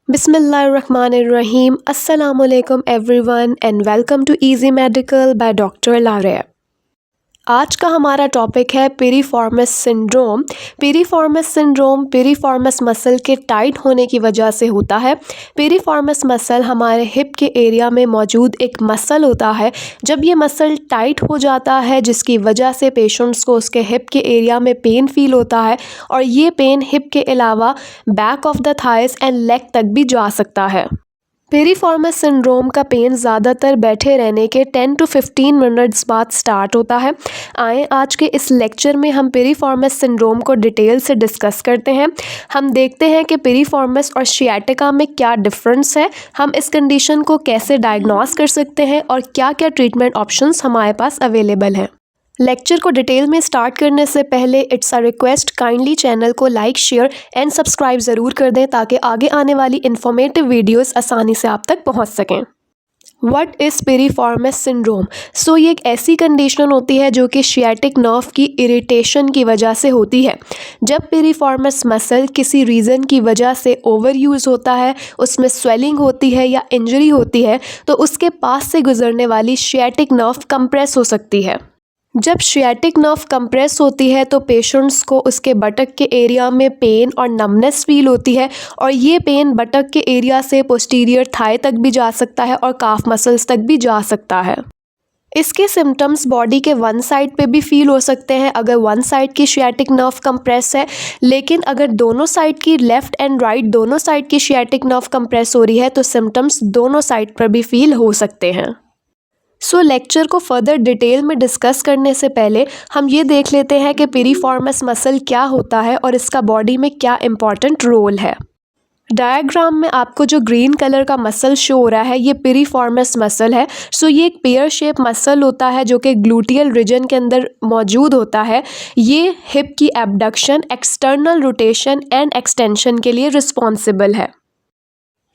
Bismillahirrahmanirrahim. Assalamualaikum everyone and welcome to Easy Medical by Dr. Lare. आज का हमारा topic है piriformis syndrome. Piriformis syndrome piriformis muscle के tight होने की वजह से होता है। पिरिफॉर्मिस मसल हमारे हिप के एरिया में मौजूद एक मसल होता है। जब ये मसल टाइट हो जाता है जिसकी वजह से पेशेंट्स को उसके हिप के एरिया में पेन फील होता है और ये पेन हिप के अलावा back of the thighs and leg तक भी जा सकता है। पिरिफॉर्मिस सिंड्रोम का पेन ज़्यादातर बैठे रहने के 10 to 15 मिनट्स बाद स्टार्ट होता है। आए आज के इस लेक्चर में हम पिरिफॉर्मिस सिंड्रोम को डिटेल से डिस्कस करते हैं। हम देखते हैं कि पिरिफॉर्मिस और शियाटिका में क्या डिफरेंस है, हम इस कंडीशन को कैसे डायग्नोस कर सकते हैं और क्या क्या ट्रीटमेंट ऑप्शंस हमारे पास अवेलेबल हैं। लेक्चर को डिटेल में स्टार्ट करने से पहले it's a request, kindly channel को लाइक शेयर एंड सब्सक्राइब ज़रूर कर दें ताकि आगे आने वाली इन्फॉर्मेटिव वीडियोस आसानी से आप तक पहुंच सकें। What is piriformis syndrome? So ये एक ऐसी कंडीशन होती है जो कि शियाटिक नर्व की इरिटेशन की वजह से होती है। जब पिरिफॉर्मिस मसल किसी रीज़न की वजह से ओवर यूज़ होता है, उसमें स्वेलिंग होती है या इंजरी होती है, तो उसके पास से गुजरने वाली शियाटिक नर्व कंप्रेस हो सकती है। जब शियाटिक नर्व कंप्रेस होती है तो पेशेंट्स को उसके बटक के एरिया में पेन और नमनेस फील होती है और ये पेन बटक के एरिया से पोस्टीरियर थाई तक भी जा सकता है और काफ मसल्स तक भी जा सकता है। इसके सिम्टम्स बॉडी के वन साइड पे भी फील हो सकते हैं अगर वन साइड की शियाटिक नर्व कंप्रेस है, लेकिन अगर दोनों साइड की लेफ़्ट एंड राइट दोनों साइड की शियाटिक नर्व कंप्रेस हो रही है तो सिम्टम्स दोनों साइड पर भी फील हो सकते हैं। सो लेक्चर को फर्दर डिटेल में डिस्कस करने से पहले हम ये देख लेते हैं कि पिरिफॉर्मिस मसल क्या होता है और इसका बॉडी में क्या इम्पॉर्टेंट रोल है। डायग्राम में आपको जो ग्रीन कलर का मसल शो हो रहा है ये पिरिफॉर्मिस मसल है। सो ये एक पेयर शेप मसल होता है जो कि ग्लूटियल रीजन के अंदर मौजूद होता है। ये हिप की abduction, external rotation and extension के लिए रिस्पॉन्सिबल है।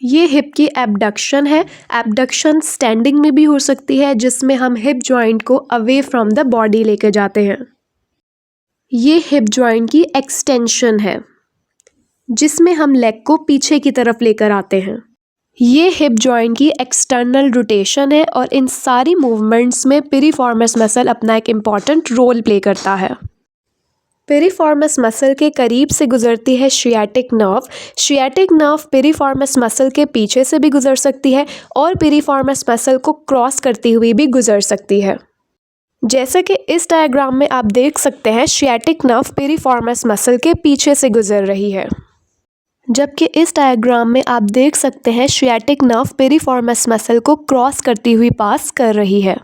ये हिप की एबडक्शन है। एबडक्शन स्टैंडिंग में भी हो सकती है जिसमें हम हिप जॉइंट को अवे फ्रॉम द बॉडी लेके जाते हैं। ये हिप जॉइंट की एक्सटेंशन है जिसमें हम लेग को पीछे की तरफ लेकर आते हैं। ये हिप जॉइंट की एक्सटर्नल रोटेशन है और इन सारी मूवमेंट्स में पिरिफॉर्मिस मसल अपना एक इम्पॉर्टेंट रोल प्ले करता है। पिरिफॉर्मिस मसल के करीब से गुजरती है sciatic nerve. Sciatic nerve piriformis muscle के पीछे से भी गुजर सकती है और पिरिफॉर्मिस मसल को क्रॉस करती हुई भी गुजर सकती है। जैसे कि इस डायग्राम में आप देख सकते हैं शियाटिक नर्व पिरिफॉर्मिस मसल के पीछे से गुजर रही है, जबकि इस डायग्राम में आप देख सकते हैं शियाटिक नर्व पिरिफॉर्मिस मसल को क्रॉस करती हुई पास कर रही है।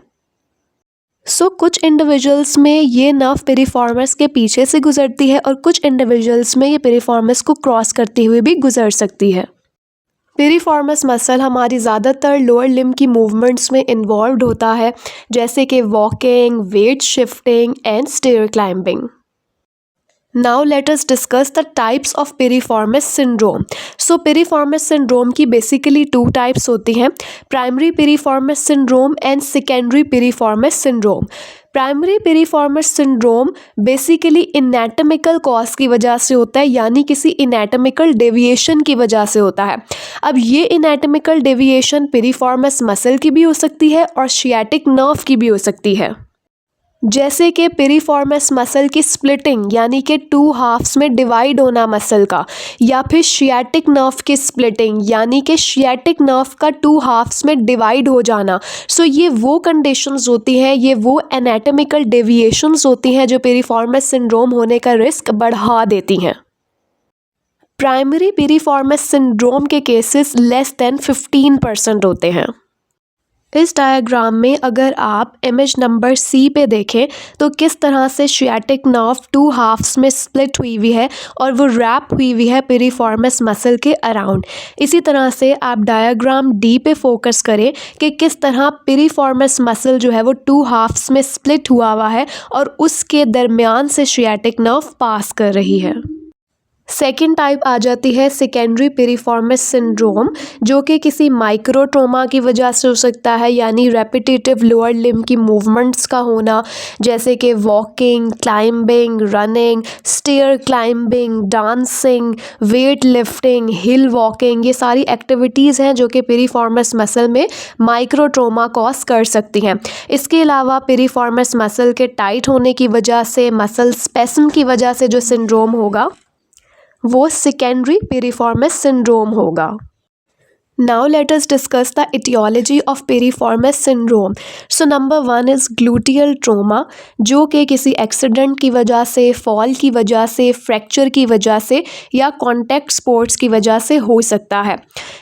कुछ इंडिविजुअल्स में ये नर्व पिरिफॉर्मिस के पीछे से गुजरती है और कुछ इंडिविजुअल्स में ये पिरिफॉर्मिस को क्रॉस करती हुई भी गुजर सकती है। पिरिफॉर्मिस मसल हमारी ज़्यादातर लोअर लिम्ब की मूवमेंट्स में इन्वॉल्व होता है, जैसे कि walking, weight shifting and stair climbing. Now let us discuss the types of piriformis syndrome. So piriformis syndrome की basically two types होती हैं, primary piriformis syndrome and secondary piriformis syndrome. Primary piriformis syndrome basically anatomical cause की वजह से होता है, यानी किसी इनैटमिकल डेविएशन की वजह से होता है। अब ये इनैटमिकल डेविएशन पिरिफॉर्मिस मसल की भी हो सकती है और शियाटिक नर्व की भी हो सकती है। जैसे कि पिरिफॉर्मिस मसल की स्प्लिटिंग यानी कि टू हाफ्स में डिवाइड होना मसल का, या फिर शियाटिक नर्व की स्प्लिटिंग यानी कि शियाटिक नर्व का टू हाफ्स में डिवाइड हो जाना। सो ये वो कंडीशंस होती हैं, ये वो एनाटॉमिकल डेविएशंस होती हैं जो पिरिफॉर्मिस सिंड्रोम होने का रिस्क बढ़ा देती हैं। प्राइमरी पिरिफॉर्मिस सिंड्रोम के केसेस लेस देन 15% होते हैं। इस डायग्राम में अगर आप इमेज नंबर सी पे देखें तो किस तरह से शियाटिक नर्व टू हाफ्स में स्प्लिट हुई है और वो रैप हुई है पिरिफॉर्मिस मसल के अराउंड। इसी तरह से आप डायग्राम डी पे फोकस करें कि किस तरह पिरिफॉर्मिस मसल जो है वो टू हाफ्स में स्प्लिट हुआ है और उसके दरमियान से शियाटिक नर्व पास कर रही है। सेकेंड टाइप आ जाती है सेकेंडरी पिरिफॉर्मिस सिंड्रोम, जो कि किसी माइक्रो ट्रोमा की वजह से हो सकता है, यानी रेपिटेटिव लोअर लिम्ब की मूवमेंट्स का होना, जैसे कि walking, climbing, running, stair climbing, dancing, weight lifting, hill walking. ये सारी एक्टिविटीज़ हैं जो कि पिरिफॉर्मिस मसल में माइक्रो ट्रोमा कॉज कर सकती हैं। इसके अलावा पिरिफॉर्मिस मसल के टाइट होने की वजह से, मसल स्पेस्म की वजह से जो सिंड्रोम होगा वो सेकेंडरी पिरिफॉर्मिस सिंड्रोम होगा। Now let us discuss the etiology of piriformis syndrome. So number 1 is gluteal trauma, जो कि किसी एक्सीडेंट की वजह से, फॉल की वजह से, फ्रैक्चर की वजह से या कॉन्टैक्ट स्पोर्ट्स की वजह से हो सकता है।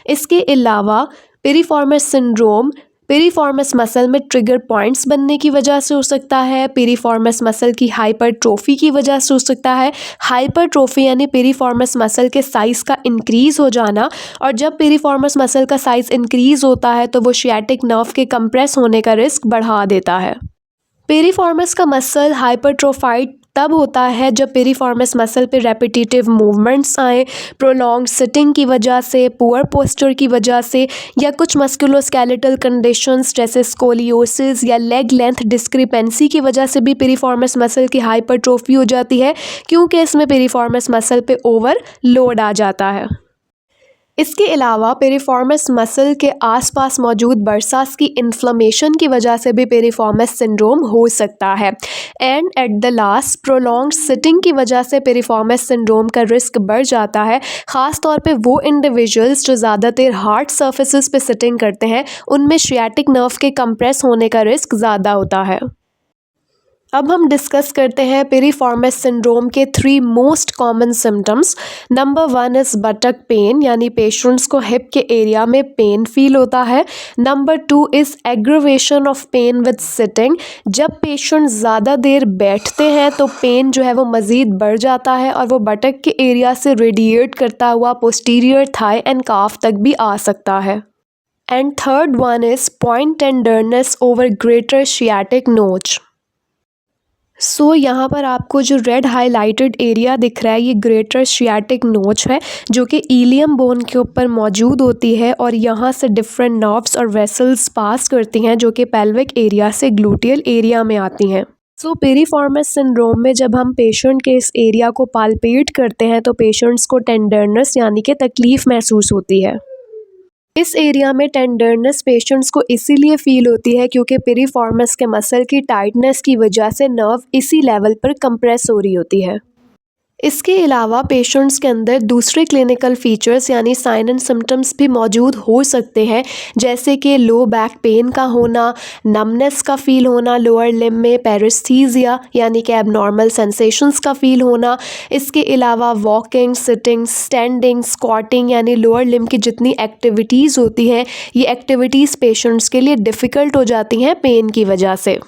इसके अलावा पिरिफॉर्मिस सिंड्रोम पिरिफॉर्मिस मसल में ट्रिगर पॉइंट्स बनने की वजह से हो सकता है। पिरिफॉर्मिस मसल की हाइपरट्रोफी की वजह से हो सकता है। हाइपरट्रोफी यानी पिरिफॉर्मिस मसल के साइज़ का इंक्रीज़ हो जाना, और जब पिरिफॉर्मिस मसल का साइज़ इंक्रीज़ होता है तो वो शियाटिक नर्व के कंप्रेस होने का रिस्क बढ़ा देता है। पिरिफॉर्मिस का मसल हाइपरट्रोफाइड तब होता है जब पिरिफॉर्मिस मसल पे रेपिटेटिव मूवमेंट्स आए, प्रोलॉन्ग सिटिंग की वजह से, पुअर पोस्चर की वजह से, या कुछ मस्कुलोस्केलेटल कंडीशंस जैसे स्कोलियोसिस या लेग लेंथ डिस्क्रिपेंसी की वजह से भी पिरिफॉर्मिस मसल की हाइपरट्रोफी हो जाती है, क्योंकि इसमें पिरिफॉर्मिस मसल पे ओवरलोड आ जाता है। इसके अलावा पिरिफॉर्मिस मसल के आसपास मौजूद बर्सास की इन्फ्लेमेशन की वजह से भी पिरिफॉर्मिस सिंड्रोम हो सकता है। And at the last prolonged sitting की वजह से पिरिफॉर्मिस सिंड्रोम का रिस्क बढ़ जाता है। ख़ास तौर पे वो इंडिविजुअल्स जो ज़्यादातर हार्ड सर्फेसिस पे सिटिंग करते हैं, उनमें शियाटिक नर्व के कंप्रेस होने का रिस्क ज़्यादा होता है। अब हम डिस्कस करते हैं पिरिफॉर्मिस सिंड्रोम के 3 most common symptoms. Number 1 is buttock pain, यानी पेशेंट्स को हिप के एरिया में पेन फील होता है। Number 2 is aggravation of pain with sitting, जब पेशेंट ज़्यादा देर बैठते हैं तो पेन जो है वो मज़ीद बढ़ जाता है और वो बटक के एरिया से रेडिएट करता हुआ पोस्टीरियर थाई एंड काफ तक भी आ सकता है। And third one is point tenderness over greater sciatic नोच। सो यहाँ पर आपको जो रेड हाईलाइटेड एरिया दिख रहा है, ये ग्रेटर शियाटिक नोच है, जो कि इलियम बोन के ऊपर मौजूद होती है और यहाँ से डिफरेंट नर्व्स और वेसल्स पास करती हैं जो कि पेल्विक एरिया से ग्लूटियल एरिया में आती हैं। सो पिरिफॉर्मिस सिंड्रोम में जब हम पेशेंट के इस एरिया को पाल्पेट करते हैं तो पेशेंट्स को टेंडरनेस यानी कि तकलीफ़ महसूस होती है। इस एरिया में टेंडरनेस पेशेंट्स को इसीलिए फील होती है क्योंकि पिरिफॉर्मिस के मसल की टाइटनेस की वजह से नर्व इसी लेवल पर कंप्रेस हो रही होती है। इसके अलावा पेशेंट्स के अंदर दूसरे क्लिनिकल फीचर्स यानी साइन एंड सिम्टम्स भी मौजूद हो सकते हैं, जैसे कि लो बैक पेन का होना, नमनेस का फील होना लोअर लिम्ब में, पैरेस्थीसिया यानी कि एबनॉर्मल सेंसेशंस का फील होना। इसके अलावा वॉकिंग, सिटिंग, स्टैंडिंग, स्क्वाटिंग यानी लोअर लिम्ब की जितनी एक्टिविटीज़ होती हैं, ये एक्टिविटीज़ पेशेंट्स के लिए डिफ़िकल्ट हो जाती हैं पेन की वजह से।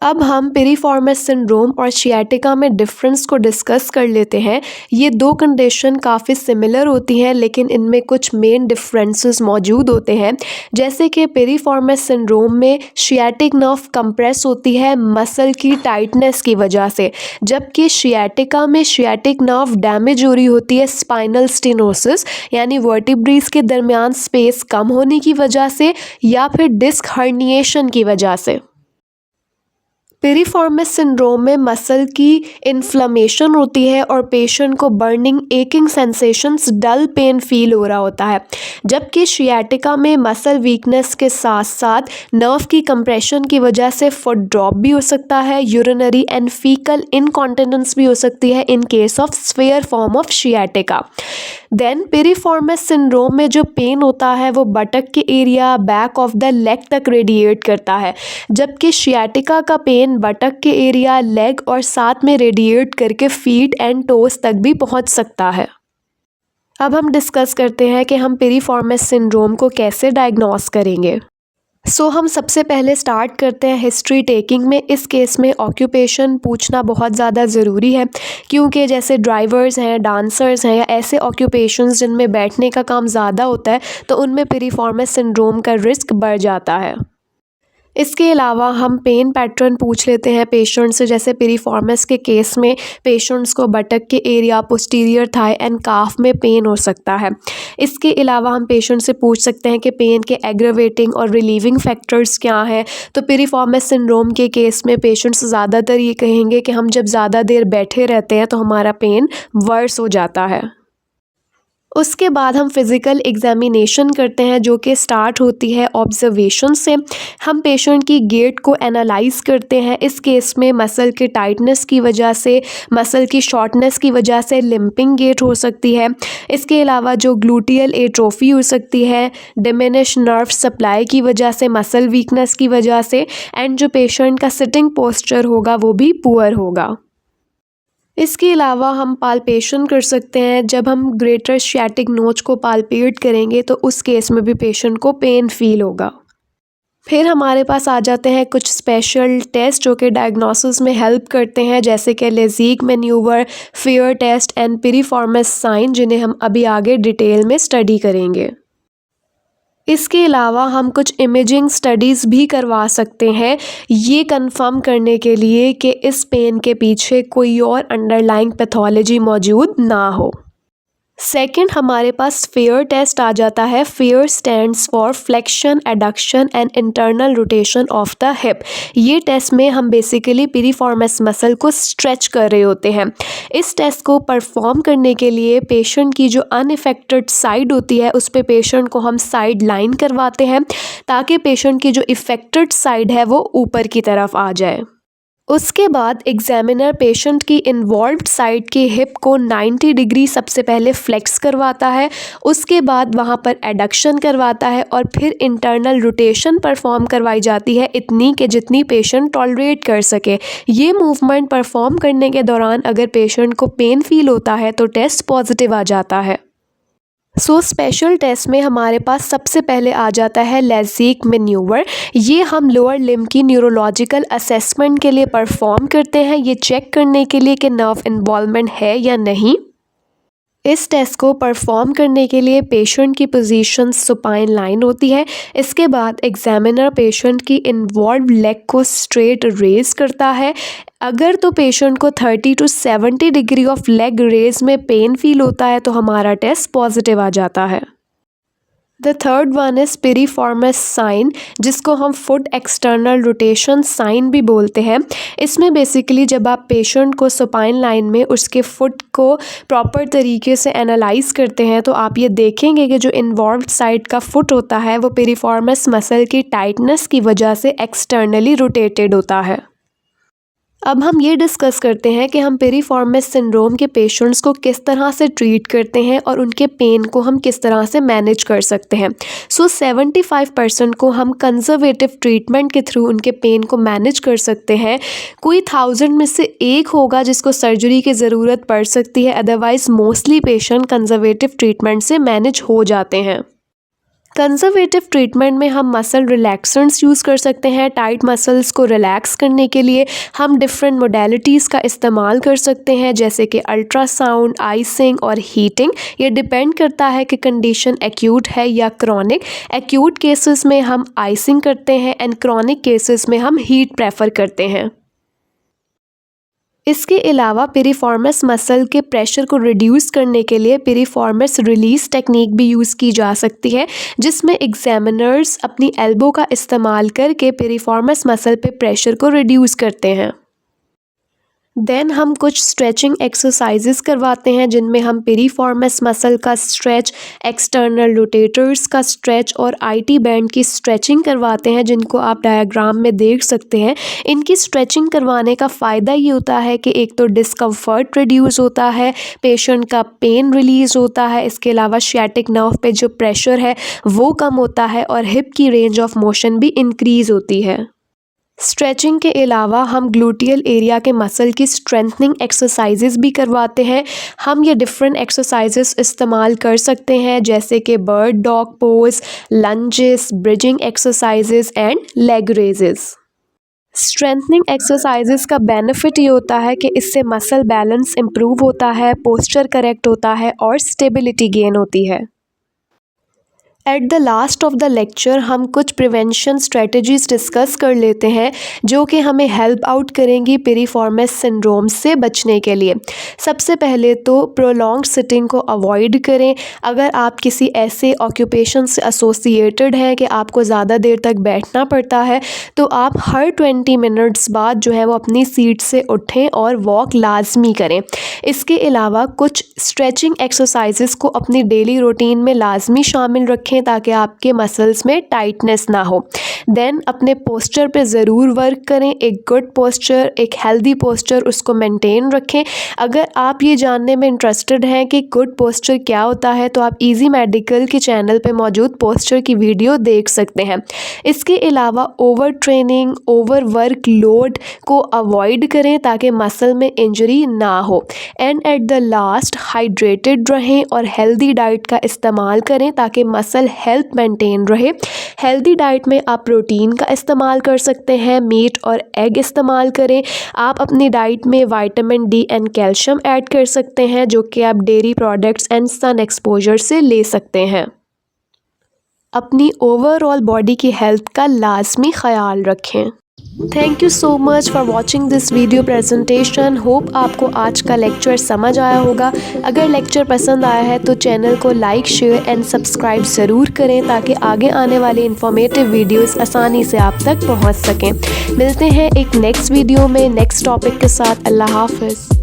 अब हम पिरिफॉर्मिस सिंड्रोम और शियाटिका में डिफरेंस को डिस्कस कर लेते हैं। ये 2 कंडीशन काफ़ी सिमिलर होती हैं, लेकिन इनमें कुछ मेन डिफरेंसेस मौजूद होते हैं। जैसे कि पिरिफॉर्मिस सिंड्रोम में शियाटिक नर्व कंप्रेस होती है मसल की टाइटनेस की वजह से, जबकि शियाटिका में शियाटिक नर्व डैमेज हो रही होती है स्पाइनल स्टेनोसिस यानी वर्टिब्रीज के दरमियान स्पेस कम होने की वजह से या फिर डिस्क हर्निएशन की वजह से। पिरिफॉर्मिस सिंड्रोम में मसल की इन्फ्लेमेशन होती है और पेशेंट को burning, aching sensations, dull pain feel हो रहा होता है, जबकि शियाटिका में मसल वीकनेस के साथ साथ नर्व की कंप्रेशन की वजह से फुट ड्रॉप भी हो सकता है, यूरिनरी एंड फीकल इनकॉन्टिनेंस भी हो सकती है in case of sphere form of sciatica. Then piriformis syndrome में जो पेन होता है वो बटक के area, back of the leg तक रेडिएट करता है, जबकि शियाटिका का पेन बटक के एरिया, लेग और साथ में रेडिएट करके फीट एंड टोस तक भी पहुंच सकता है। अब हम डिस्कस करते हैं कि हम पिरिफॉर्मिस सिंड्रोम को कैसे डायग्नोस करेंगे। हम सबसे पहले स्टार्ट करते हैं हिस्ट्री टेकिंग में। इस केस में ऑक्यूपेशन पूछना बहुत ज़्यादा ज़रूरी है, क्योंकि जैसे ड्राइवर्स हैं, डांसर्स हैं या ऐसे ऑक्यूपेशंस जिनमें बैठने का काम ज़्यादा होता है, तो उनमें पिरिफॉर्मिस सिंड्रोम का रिस्क बढ़ जाता है। इसके अलावा हम पेन पैटर्न पूछ लेते हैं पेशेंट से, जैसे पिरिफॉर्मिस के केस में पेशेंट्स को बटक के एरिया, पोस्टीरियर थाई एंड काफ में पेन हो सकता है। इसके अलावा हम पेशेंट से पूछ सकते हैं कि पेन के एग्रावेटिंग और रिलीविंग फैक्टर्स क्या हैं। तो पिरिफॉर्मिस सिंड्रोम के केस में पेशेंट्स ज़्यादातर ये कहेंगे कि हम जब ज़्यादा देर बैठे रहते हैं तो हमारा पेन वर्स हो जाता है। उसके बाद हम फिज़िकल एग्जामिनेशन करते हैं, जो कि स्टार्ट होती है ऑब्जर्वेशन से। हम पेशेंट की गेट को एनालाइज करते हैं। इस केस में मसल के टाइटनेस की वजह से, मसल की शॉर्टनेस की वजह से लिम्पिंग गेट हो सकती है। इसके अलावा जो ग्लूटियल एट्रोफी हो सकती है, डिमिनिश नर्व सप्लाई की वजह से, मसल वीकनेस की वजह से, एंड जो पेशेंट का सिटिंग पोस्चर होगा वो भी पुअर होगा। इसके अलावा हम पाल्पेशन कर सकते हैं। जब हम ग्रेटर शियाटिक नोच को पाल्पेट करेंगे तो उस केस में भी पेशेंट को पेन फील होगा। फिर हमारे पास आ जाते हैं कुछ स्पेशल टेस्ट जो कि डायग्नोसिस में हेल्प करते हैं, जैसे कि Lasegue manoeuvre, FAIR test and piriformis sign, जिन्हें हम अभी आगे डिटेल में स्टडी करेंगे। इसके अलावा हम कुछ इमेजिंग स्टडीज़ भी करवा सकते हैं, ये कंफर्म करने के लिए कि इस पेन के पीछे कोई और अंडरलाइंग पैथोलॉजी मौजूद ना हो। सेकंड हमारे पास फेयर टेस्ट आ जाता है। Fair stands for flexion, adduction and internal rotation of the hip. ये टेस्ट में हम बेसिकली पिरिफॉर्मिस मसल को स्ट्रेच कर रहे होते हैं। इस टेस्ट को परफॉर्म करने के लिए पेशेंट की जो अनइफेक्टेड साइड होती है उस पे पेशेंट को हम साइड लाइन करवाते हैं, ताकि पेशेंट की जो इफेक्टेड साइड है वो ऊपर की तरफ आ जाए। उसके बाद एग्जामिनर पेशेंट की इन्वॉल्व्ड साइड के हिप को 90 डिग्री सबसे पहले फ्लेक्स करवाता है। उसके बाद वहाँ पर एडक्शन करवाता है और फिर इंटरनल रोटेशन परफॉर्म करवाई जाती है, इतनी कि जितनी पेशेंट टॉलरेट कर सके। ये मूवमेंट परफॉर्म करने के दौरान अगर पेशेंट को पेन फील होता है तो टेस्ट पॉजिटिव आ जाता है। स्पेशल टेस्ट में हमारे पास सबसे पहले आ जाता है लेज़ीग मैन्यूवर। ये हम लोअर लिम्ब की न्यूरोलॉजिकल असेसमेंट के लिए परफॉर्म करते हैं, ये चेक करने के लिए कि नर्व इन्वॉल्वमेंट है या नहीं। इस टेस्ट को परफॉर्म करने के लिए पेशेंट की पोजीशन सुपाइन लाइन होती है। इसके बाद एग्जामिनर पेशेंट की इन्वॉल्व लेग को स्ट्रेट रेज करता है। अगर तो पेशेंट को 30 to 70 degree of leg raise में पेन फील होता है तो हमारा टेस्ट पॉजिटिव आ जाता है। The third one is piriformis sign, जिसको हम फुट एक्सटर्नल रोटेशन साइन भी बोलते हैं। इसमें बेसिकली जब आप पेशेंट को सुपाइन लाइन में उसके फुट को प्रॉपर तरीके से एनालाइज करते हैं तो आप ये देखेंगे कि जो इन्वॉल्व्ड साइड का फुट होता है वो पिरिफॉर्मिस मसल की टाइटनेस की वजह से एक्सटर्नली रोटेटेड होता है। अब हम ये डिस्कस करते हैं कि हम पिरिफॉर्मिस सिंड्रोम के पेशेंट्स को किस तरह से ट्रीट करते हैं और उनके पेन को हम किस तरह से मैनेज कर सकते हैं। 75% को हम कंजर्वेटिव ट्रीटमेंट के थ्रू उनके पेन को मैनेज कर सकते हैं। कोई 1000 में से एक होगा जिसको सर्जरी की ज़रूरत पड़ सकती है, otherwise mostly patient conservative treatment से मैनेज हो जाते हैं। कंजर्वेटिव ट्रीटमेंट में हम मसल रिलैक्सेंट्स यूज़ कर सकते हैं। टाइट मसल्स को रिलैक्स करने के लिए हम डिफरेंट मोडेलिटीज़ का इस्तेमाल कर सकते हैं, जैसे कि अल्ट्रासाउंड, आइसिंग और हीटिंग। ये डिपेंड करता है कि कंडीशन एक्यूट है या क्रॉनिक। एक्यूट केसेस में हम आइसिंग करते हैं एंड क्रॉनिक केसेस में हम हीट प्रेफर करते हैं। इसके अलावा पिरिफॉर्मिस मसल के प्रेशर को रिड्यूस करने के लिए पिरिफॉर्मिस रिलीज टेक्निक भी यूज़ की जा सकती है, जिसमें एग्जामिनर्स अपनी एल्बो का इस्तेमाल करके पिरिफॉर्मिस मसल पे प्रेशर को रिड्यूस करते हैं। देन हम कुछ स्ट्रेचिंग एक्सरसाइजेस करवाते हैं, जिनमें हम पिरिफॉर्मिस मसल का स्ट्रेच, एक्सटर्नल रोटेटर्स का स्ट्रेच और आईटी बैंड की स्ट्रेचिंग करवाते हैं, जिनको आप डायग्राम में देख सकते हैं। इनकी स्ट्रेचिंग करवाने का फ़ायदा ये होता है कि एक तो डिस्कम्फर्ट रिड्यूस होता है, पेशेंट का पेन रिलीज़ होता है। इसके अलावा शियाटिक नर्व पे जो प्रेशर है वो कम होता है और हिप की रेंज ऑफ मोशन भी इंक्रीज़ होती है। स्ट्रेचिंग के अलावा हम ग्लूटियल एरिया के मसल की स्ट्रेंथनिंग एक्सरसाइजेस भी करवाते हैं। हम ये डिफरेंट एक्सरसाइजेस इस्तेमाल कर सकते हैं, जैसे कि bird dog pose, lunges, bridging exercises and leg raises. Strengthening exercises का बेनिफिट ये होता है कि इससे मसल बैलेंस इम्प्रूव होता है, पोस्चर करेक्ट होता है और स्टेबिलिटी गेन होती है। At the last of the lecture हम कुछ प्रिवेंशन स्ट्रेटजीज डिस्कस कर लेते हैं जो कि हमें हेल्प आउट करेंगी पिरिफॉर्मिस सिंड्रोम से बचने के लिए। सबसे पहले तो प्रोलॉन्ग सिटिंग को अवॉइड करें। अगर आप किसी ऐसे ऑक्यूपेशन से एसोसिएटेड हैं कि आपको ज़्यादा देर तक बैठना पड़ता है तो आप हर 20 मिनट्स बाद जो है वो अपनी सीट से उठें और वॉक लाजमी करें। इसके अलावा कुछ स्ट्रेचिंग एक्सरसाइजेस को अपनी डेली रूटीन में लाजमी शामिल रखें ताकि आपके मसल्स में टाइटनेस ना हो। देन अपने पोस्चर पे ज़रूर वर्क करें। एक गुड पोस्चर, एक हेल्दी पोस्चर, उसको मेंटेन रखें। अगर आप ये जानने में इंटरेस्टेड हैं कि गुड पोस्चर क्या होता है तो आप इजी मेडिकल के चैनल पे मौजूद पोस्चर की वीडियो देख सकते हैं। इसके अलावा over training, over work load को अवॉइड करें ताकि मसल में इंजरी ना हो। And at the last hydrated रहें और हेल्दी डाइट का इस्तेमाल करें ताकि मसल हेल्थ मेंटेन रहे। हेल्दी डाइट में आप प्रोटीन का इस्तेमाल कर सकते हैं, मीट और एग इस्तेमाल करें। आप अपनी डाइट में vitamin D and calcium add कर सकते हैं जो कि आप dairy products and sun exposure से ले सकते हैं। अपनी ओवरऑल बॉडी की हेल्थ का लाजमी ख्याल रखें। Thank you so much for watching this video presentation. Hope आपको आज का लेक्चर समझ आया होगा। अगर लेक्चर पसंद आया है तो चैनल को लाइक, शेयर एंड सब्सक्राइब ज़रूर करें ताकि आगे आने वाले इंफॉर्मेटिव वीडियोस आसानी से आप तक पहुंच सकें। मिलते हैं एक नेक्स्ट वीडियो में नेक्स्ट टॉपिक के साथ। अल्लाह हाफ़िज़।